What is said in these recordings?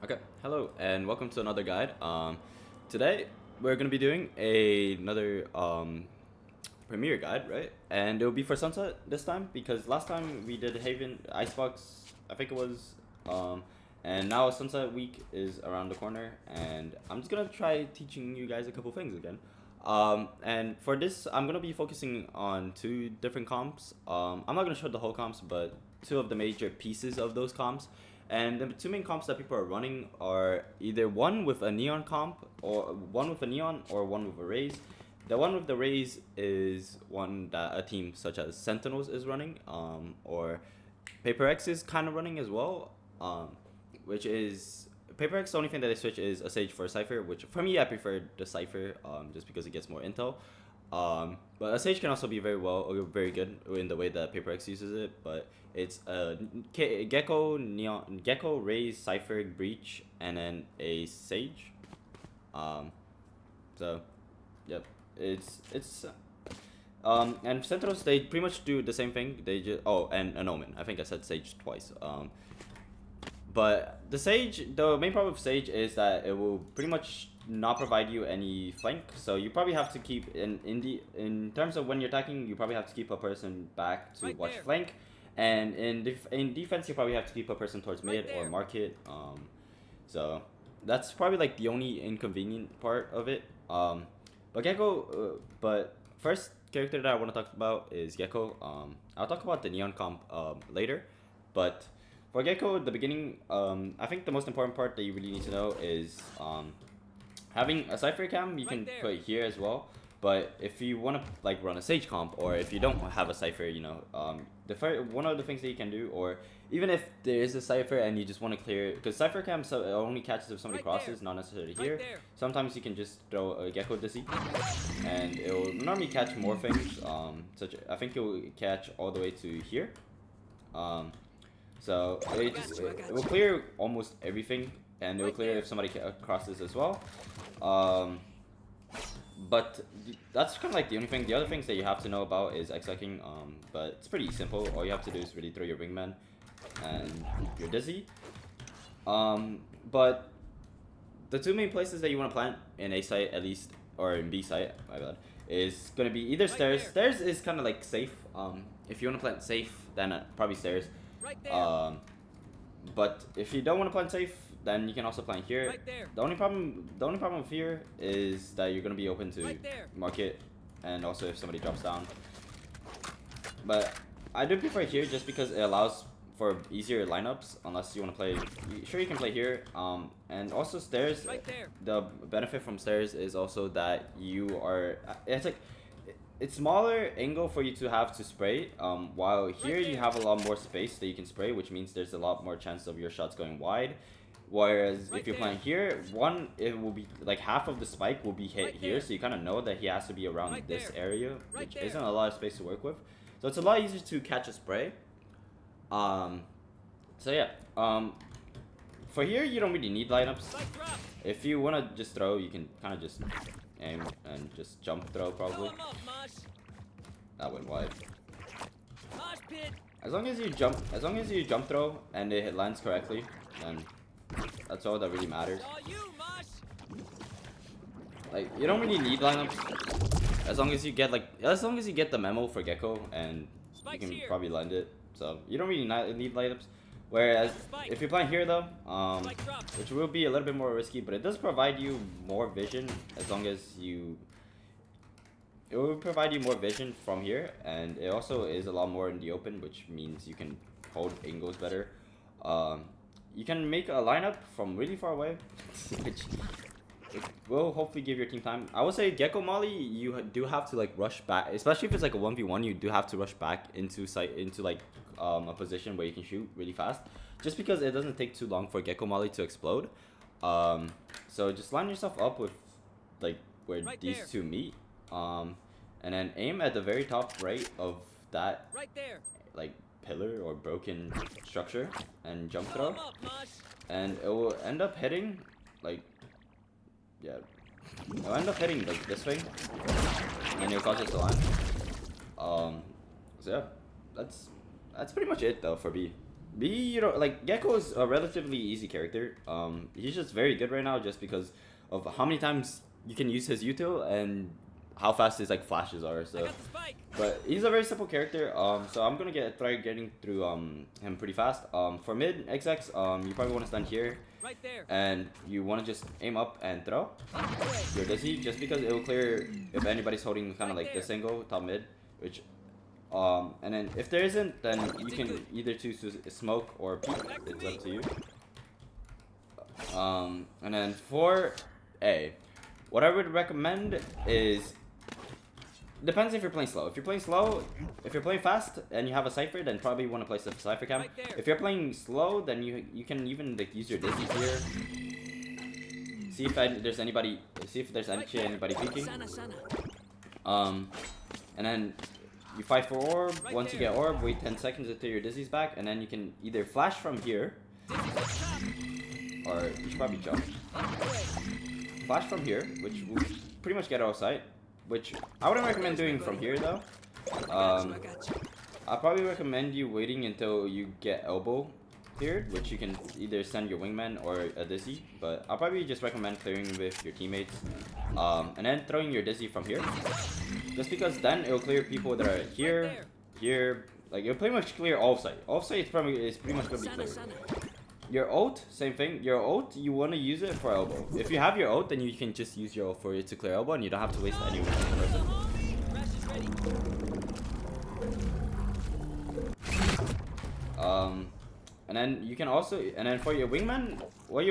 Okay, hello and welcome to another guide. Today we're gonna be doing another premiere guide, right? And it'll be for Sunset this time because last time we did Haven, Icebox, I think it was, um, and now Sunset Week is around the corner, and I'm just gonna try teaching you guys a couple things again. And for this, I'm gonna be focusing on two different comps. I'm not gonna show the whole comps, but two of the major pieces of those comps. And the two main comps that people are running are either one with a neon comp, or one with a neon, or one with a raise. The one with the raise is one that a team such as Sentinels is running, or Paper X is kind of running as well, which is Paper X. The only thing that they switch is a Sage for a Cypher, which for me I prefer the Cypher, just because it gets more intel. But a Sage can also be very good in the way that Paper X uses it. But it's a Gecko, Raise, Cypher, Breach, and then a Sage. So, yep, and Sentinels, they pretty much do the same thing. They just and an Omen. I think I said Sage twice. But the main problem with Sage is that it will pretty much not provide you any flank. So you probably have to keep in terms of when you're attacking, you probably have to keep a person back to watch flank, and in defense you probably have to keep a person towards mid or market. So that's probably like the only inconvenient part of it. But first character that I want to talk about is Gecko. I'll talk about the neon comp later, but for Gecko, the beginning, I think the most important part that you really need to know is having a Cypher cam. You can put it here as well. But if you want to like run a Sage comp, or if you don't have a Cypher, one of the things that you can do, or even if there is a Cypher and you just want to clear, because Cypher cam only catches if somebody crosses, not necessarily here. Sometimes you can just throw a Gecko Dizzy, and it will normally catch more things. I think it will catch all the way to here. So it will clear almost everything, and it will clear if somebody crosses as well. But that's kind of like the only thing. The other things that you have to know about is execing, but it's pretty simple. All you have to do is really throw your wingman and your Dizzy. But the two main places that you want to plant in A site, at least, or in B site, my bad, is going to be either stairs. Stairs is kind of like safe. If you want to plant safe, then probably stairs. But if you don't want to plant safe, then you can also plant here. The only problem with here is that you're gonna be open to market, and also if somebody drops down. But I do prefer here just because it allows for easier lineups, unless you want to play. Sure, you can play here. And also stairs. The benefit from stairs is also that it's smaller angle for you to have to spray, while here you have a lot more space that you can spray, which means there's a lot more chance of your shots going wide. Whereas if you're playing here, it will be like half of the spike will be hit here, so you kind of know that he has to be around this area, which isn't a lot of space to work with. So it's a lot easier to catch a spray. So yeah, for here you don't really need lineups. If you want to just throw, you can kind of just aim and just jump throw probably. That went wide. As long as you jump throw and it lands correctly, then that's all that really matters. Like, you don't really need lineups as long as you get the memo for Gecko, and you can probably land it. So you don't really need lineups. Whereas if you're playing here though, which will be a little bit more risky, but it does provide you more vision as long as it will provide you more vision from here, and it also is a lot more in the open, which means you can hold angles better. You can make a lineup from really far away, which will hopefully give your team time. I would say Gecko Molly, you do have to like rush back, especially if it's like a 1v1. You do have to rush back into a position where you can shoot really fast, just because it doesn't take too long for Gecko Molly to explode. So just line yourself up with like where these two meet, and then aim at the very top right of that like pillar or broken structure and jump throw, and it will end up hitting like this way, and it'll cause it to land. So yeah, that's pretty much it though for B. you know, like Gecko is a relatively easy character. He's just very good right now just because of how many times you can use his util and how fast his like flashes are. So, but he's a very simple character. So I'm gonna try getting through him pretty fast. For mid XX, you probably want to stand here. Right there. And you want to just aim up and throw your dizzy, just because it will clear if anybody's holding kind of like this angle top mid, which and then if there isn't, then you can either choose to smoke or peek. It's up to you. And then for A, what I would recommend is, depends if you're playing slow. If you're playing slow, if you're playing fast and you have a cipher, then probably want to place a cipher cam. If you're playing slow, then you can even like use your dizzy here. See if there's anybody. See if there's actually anybody peeking. And then you fight for orb. Once you get orb, wait 10 seconds until your dizzy's back, and then you can either flash from here, or you should probably jump. Flash from here, which will pretty much get out of sight. Which I wouldn't recommend doing from here though. I'd probably recommend you waiting until you get elbow cleared, which you can either send your wingman or a dizzy. But I'll probably just recommend clearing with your teammates, and then throwing your dizzy from here. Just because then it'll clear people that are here, here. Like it'll pretty much clear all site. All site is pretty much gonna be cleared. Your ult, same thing. Your ult, you want to use it for elbow. If you have your ult, then you can just use your ult for it to clear elbow, and you don't have to waste any person. And then you can also, and then for your wingman, well,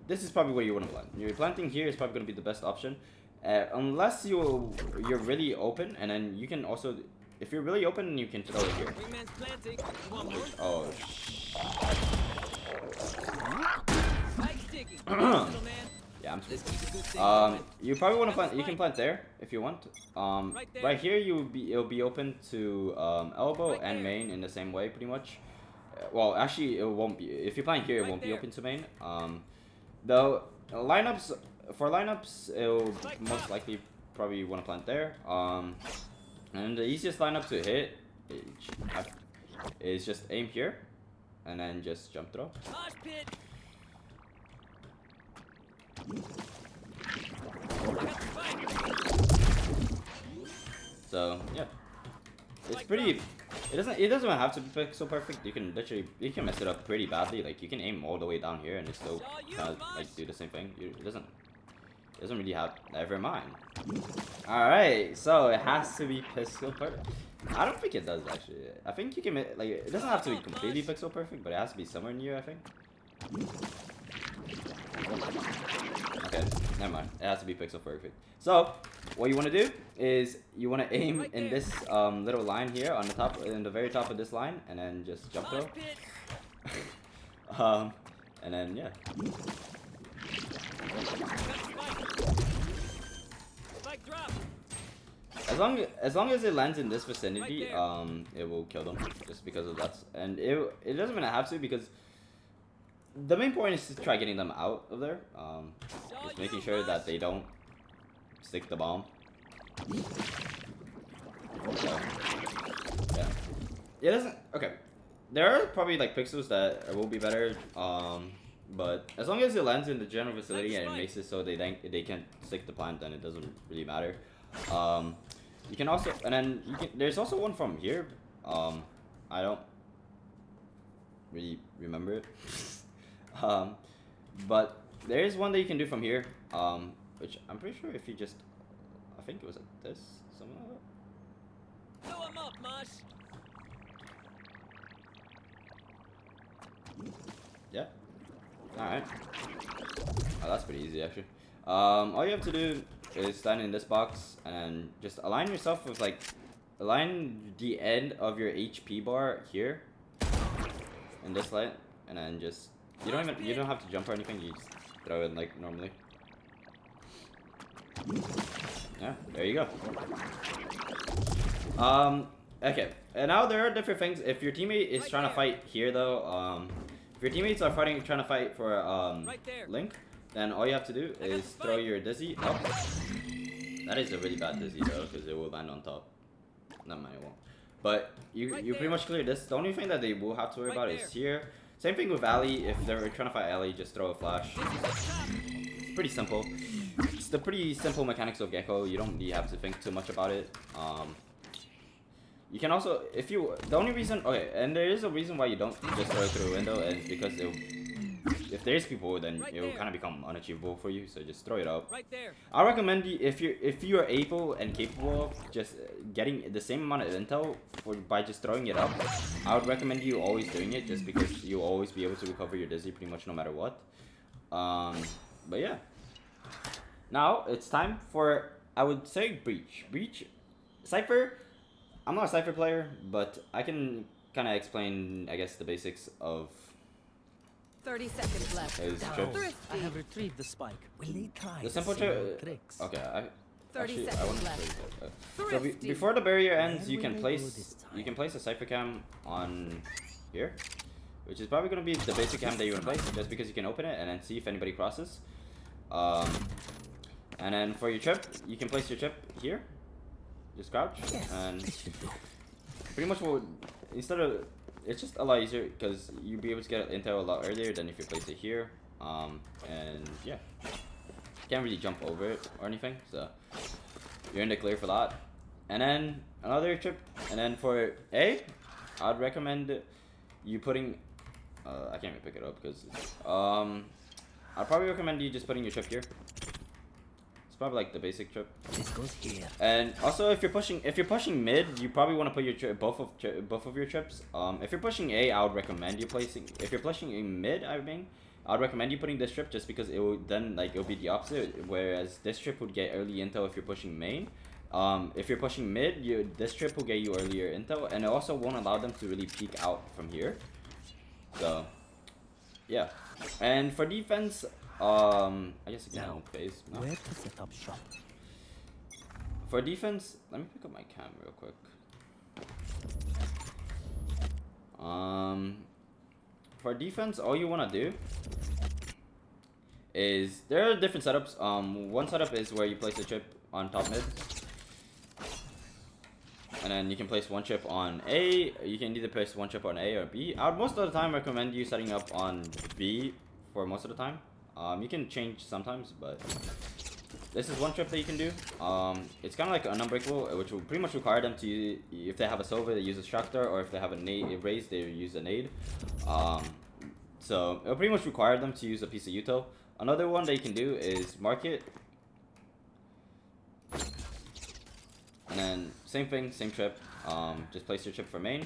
this is probably where you want to plant. Your planting here is probably going to be the best option, unless you're really open, and then you can also, if you're really open, you can throw it here. Oh. Yeah, I'm you probably want to plant. You can plant there if you want. Right here it'll be open to elbow and main in the same way, pretty much. Well, actually, it won't be. If you plant here, it won't be open to main. Though for lineups, it'll most likely probably want to plant there. And the easiest lineup to hit is just aim here, and then just jump throw. So yeah, it's pretty. It doesn't have to be pixel perfect. You can mess it up pretty badly. Like you can aim all the way down here and it still like do the same thing. It doesn't really have. Never mind. All right, so it has to be pixel perfect. I don't think it does actually. I think you can like it doesn't have to be completely pixel perfect, but it has to be somewhere near. I think. Okay, never mind. It has to be pixel perfect. So, what you want to do is you want to aim in this little line here on the top, in the very top of this line, and then just jump throw. And then yeah. As long as it lands in this vicinity, it will kill them just because of that. And it doesn't even have to, because the main point is to try getting them out of there. Just making sure that they don't stick the bomb. So, yeah. It doesn't. Okay. There are probably like pixels that will be better. But as long as it lands in the general vicinity and it makes it so they can't stick the plant, then it doesn't really matter. You can also, and then there's also one from here. I don't really remember it. But there is one that you can do from here, which I'm pretty sure if you just, I think it was like this, something like that. Blow him up, Mosh. Yeah. All right. Oh, that's pretty easy actually. All you have to do is stand in this box and just align yourself with align the end of your HP bar here in this light, and then just you don't have to jump or anything. You just throw it like normally. Yeah, there you go. Okay, and now there are different things. If your teammate is trying to fight here though, if your teammates are trying to fight for Link, then all you have to do is throw your dizzy up. That is a really bad dizzy though, because it will land on top. Not mine, it won't. But you pretty much clear this. The only thing that they will have to worry about is here. Same thing with alley. If they're trying to fight alley, just throw a flash. It's pretty simple. It's the pretty simple mechanics of Gecko. You don't really have to think too much about it. You can also, if you, the only reason, okay, and there is a reason why you don't just throw it through a window, is because if there's people, then it will kind of become unachievable for you. So just throw it up. I recommend you, if you are able and capable of just getting the same amount of intel by just throwing it up, I would recommend you always doing it, just because you'll always be able to recover your dizzy pretty much no matter what. But yeah. Now it's time for, I would say, breach. Cypher. I'm not a Cypher player, but I can kind of explain, I guess, the basics of 30 seconds left. his trips. I have retrieved the spike. Will they try The simple tricks? Okay, 30 I seconds want to left. so before the barrier ends, you Where can will they go place this you can place a Cypher cam on here, which is probably going to be the basic cam that you want to place, just because you can open it and then see if anybody crosses. And then for your trip, you can place your trip here. Just crouch, and pretty much instead of, it's just a lot easier because you'll be able to get intel a lot earlier than if you place it here. And yeah, can't really jump over it or anything, so you're in the clear for that. And then another trip, and then for A, I'd recommend you putting, I can't even pick it up because, I'd probably recommend you just putting your trip here. It's probably like the basic trip. This goes here. And also, if you're pushing mid, you probably want to put your both of your trips. If you're pushing A, I would recommend you placing. If you're pushing in mid, I'd recommend you putting this trip, just because it will then, like, it'll be the opposite. Whereas this trip would get early intel if you're pushing main. If you're pushing mid, this trip will get you earlier intel, and it also won't allow them to really peek out from here. So, yeah. And for defense, I guess again, Now, phase. No. where to set up shop? For defense, let me pick up my cam real quick. For defense, all you want to do is, there are different setups. One setup is where you place a chip on top mid, and then you can place one chip on A. You can either place one chip on A or B. I would most of the time recommend you setting up on B for most of the time. You can change sometimes, but this is one trip that you can do. It's kind of like an unbreakable, which will pretty much require them to, if they have a Sova, they use a Structor, or if they have a nade raise, they use a nade. So it'll pretty much require them to use a piece of util. Another one that you can do is mark it, and then same thing, same trip. Just place your chip for main.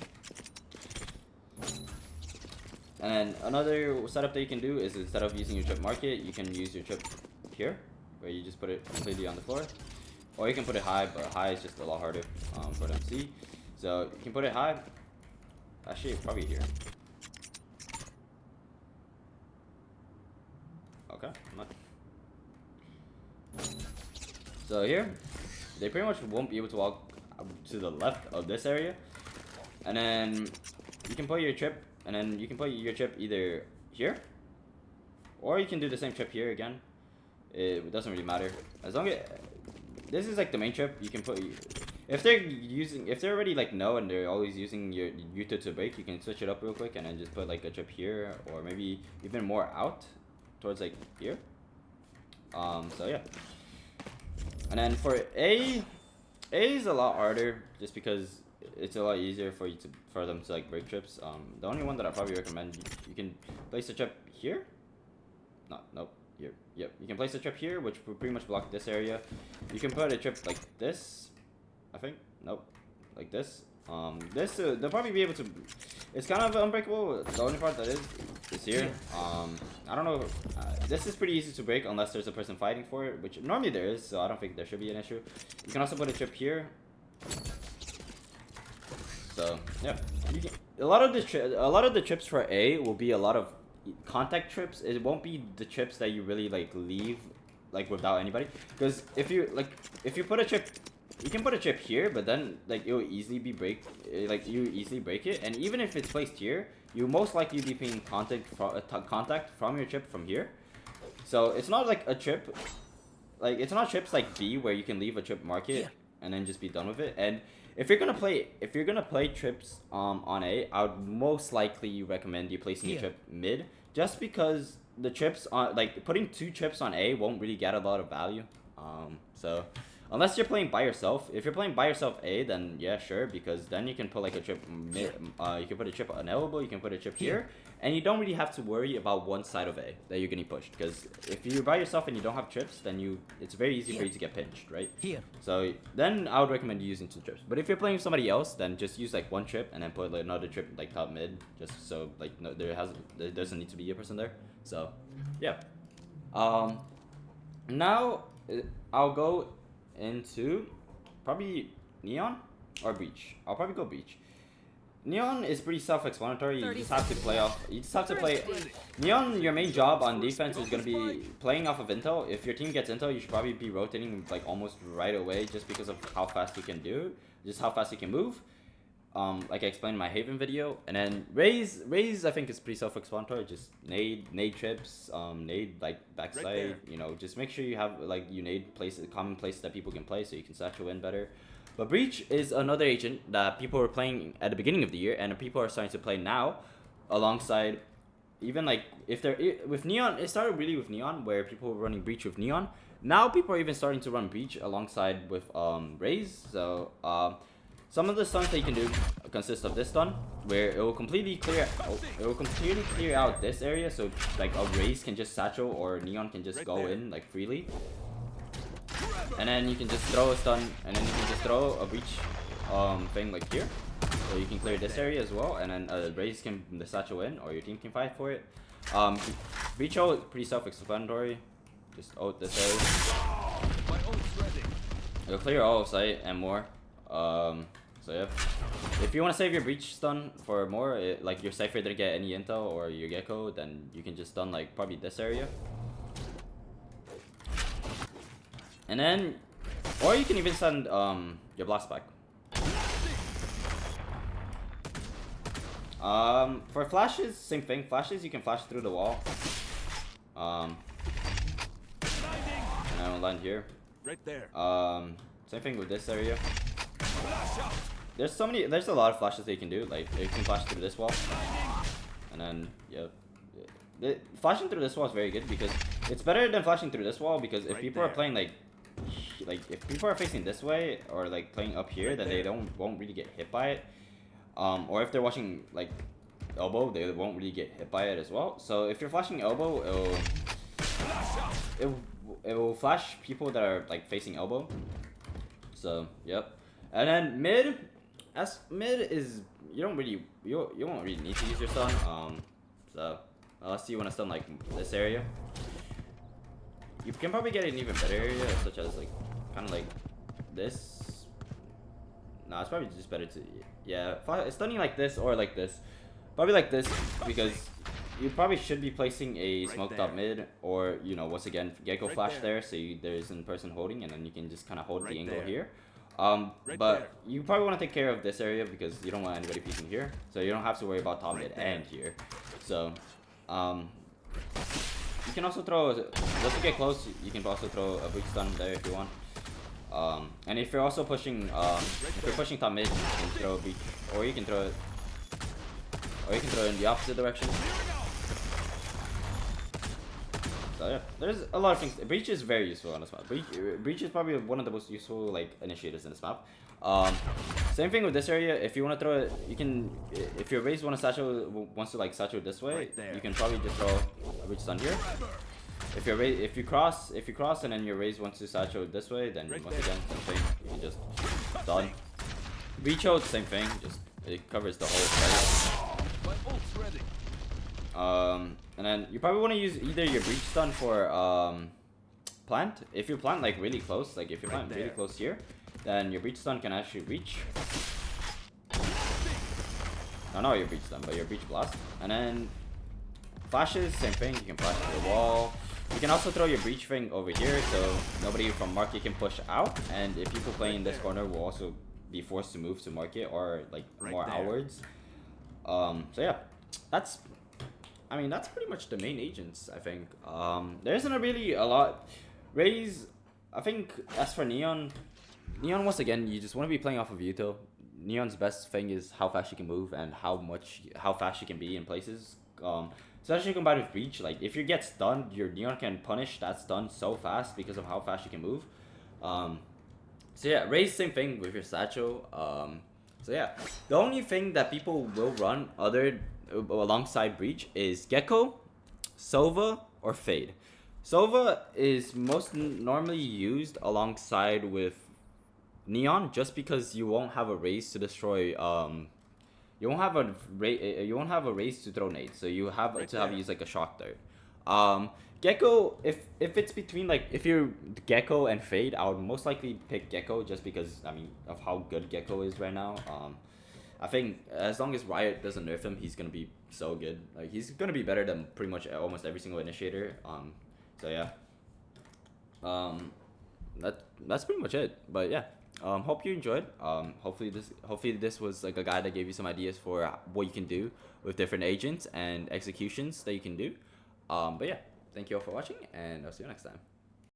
And then another setup that you can do is, instead of using your chip market, you can use your chip here, where you just put it completely on the floor. Or you can put it high, but high is just a lot harder for them to see. So you can put it high. Actually, probably here. Okay. So here, they pretty much won't be able to walk to the left of this area. And then you can put your chip, and then you can put your chip either here, or you can do the same chip here again. It doesn't really matter, as long as this is like the main chip. You can put, if they're already like no, and they're always using your util to break, you can switch it up real quick and then just put like a chip here, or maybe even more out towards like here. So yeah. And then for A is a lot harder, just because it's a lot easier for them to like break trips. The only one that I probably recommend, you can place a trip here. Nope. Here. Yep. You can place a trip here, which will pretty much block this area. You can put a trip like this, I think. Nope. Like this. They'll probably be able to. It's kind of unbreakable. The only part that is here. I don't know. This is pretty easy to break unless there's a person fighting for it, which normally there is. So I don't think there should be an issue. You can also put a trip here. So yeah, a lot of the trips for A will be a lot of contact trips. It won't be the trips that you really like leave like without anybody. Because if you put a trip, you can put a trip here, but then like it will easily be you easily break it. And even if it's placed here, you most likely be paying contact from your trip from here. So it's not like a trip, like it's not trips like B where you can leave a trip market and then just be done with it. And if you're gonna play trips on A, I would most likely recommend you placing a trip mid, just because the trips on like putting 2 trips on A won't really get a lot of value. So unless you're playing by yourself, if you're playing by yourself A, then yeah, sure, because then you can put like a trip mid. You can put a trip on elbow, you can put a trip here, and you don't really have to worry about one side of A that you're getting pushed. Because if you're by yourself and you don't have trips, then it's very easy for you to get pinched, right? Here. So then I would recommend you using 2 trips. But if you're playing with somebody else, then just use like 1 trip and then put like another trip like top mid, just so like no, there doesn't need to be a person there. So yeah. Now I'll go into probably Neon or Breach. I'll probably go Breach. Neon is pretty self-explanatory. You just have to play off. You just have to play. Neon, your main job on defense is gonna be playing off of intel. If your team gets intel, you should probably be rotating like almost right away, just because of how fast you can do, just how fast you can move. Like I explained in my Haven video. And then Raze I think is pretty self-explanatory. Just nade trips, nade like backside. Right, you know, just make sure you have like you nade places, common places that people can play, so you can satchel in better. But Breach is another agent that people were playing at the beginning of the year, and people are starting to play now, alongside, even like if they're with Neon. It started really with Neon, where people were running Breach with Neon. Now people are even starting to run Breach alongside with Raze. So some of the stuns that you can do consist of this stun, where it will completely clear out this area, so like a Raze can just satchel or Neon can just go in like freely. And then you can just throw a stun, and then you can just throw a Breach thing like here. So you can clear this area as well, and then Raze can the satchel in, or your team can fight for it. Breach ult is pretty self-explanatory. Just ult this area. It'll clear all of sight and more. So yeah. If you want to save your Breach stun for more, like your Cypher didn't get any intel, or your Gecko, then you can just stun like probably this area. And then, or you can even send your blast back. For flashes, same thing. Flashes, you can flash through the wall. And I will land here. Right there. Same thing with this area. There's a lot of flashes that you can do. Like you can flash through this wall, and then yeah, flashing through this wall is very good, because it's better than flashing through this wall, because if people are playing like if people are facing this way, or like playing up here, then they won't really get hit by it. Or if they're watching like elbow, they won't really get hit by it as well. So if you're flashing elbow, it will flash people that are like facing elbow. So yep. And then mid is you won't really need to use your stun. So unless you want to stun like this area. You can probably get an even better area, such as like kind of like this. No, it's probably just better to stunning like this or like this. Probably like this, because you probably should be placing a smoked up mid, or you know, once again Gecko flash there, so there's a person holding, and then you can just kind of hold the angle here. But you probably want to take care of this area, because you don't want anybody peeking here, so you don't have to worry about top mid and here. So you can also throw, once you get close, you can also throw a Breach stun there if you want. And if you're also pushing, if you're pushing top mid, you can throw a Breach, or you can throw it, in the opposite direction. So yeah, there's a lot of things. Breach is very useful on this map. Breach is probably one of the most useful like initiators in this map. Same thing with this area. If you want to throw it, you can. If your Raze wants to like satchel this way, you can probably just throw a Breach stun here. If you cross and then your Raze wants to satchel this way, then once again, same thing. You can just stun. Breach ult, same thing. Just it covers the whole site. And then you probably want to use either your Breach stun for plant. If you plant like really close, like if you plant really close here, then your Breach stun can actually reach. No, not your Breach stun, but your Breach blast. And then flashes, same thing. You can flash through the wall. You can also throw your Breach thing over here, so nobody from market can push out. And if people playing in this corner will also be forced to move to market, or like more outwards. So yeah, that's pretty much the main agents, I think. There isn't really a lot. Raze, I think, as for Neon, Neon, once again, you just want to be playing off of Yuto. Neon's best thing is how fast she can move and how fast she can be in places. Especially combined with Breach, like if you get stunned, your Neon can punish that stun so fast because of how fast you can move. So yeah, Raze, same thing with your Satchel. So yeah, the only thing that people will run alongside Breach is Gecko, Sova, or Fade. Sova is most normally used alongside with Neon just because you won't have a Raze to destroy you won't have a race to throw nades, so you have to have use like a shock dart. Gecko, if it's between like if you're Gecko and Fade, I would most likely pick Gecko just because I mean of how good Gecko is right now. I think as long as Riot doesn't nerf him, he's gonna be so good. Like he's gonna be better than pretty much almost every single initiator. So yeah. That's pretty much it. But yeah. Hope you enjoyed. Hopefully this was like a guide that gave you some ideas for what you can do with different agents and executions that you can do. But yeah, thank you all for watching, and I'll see you next time.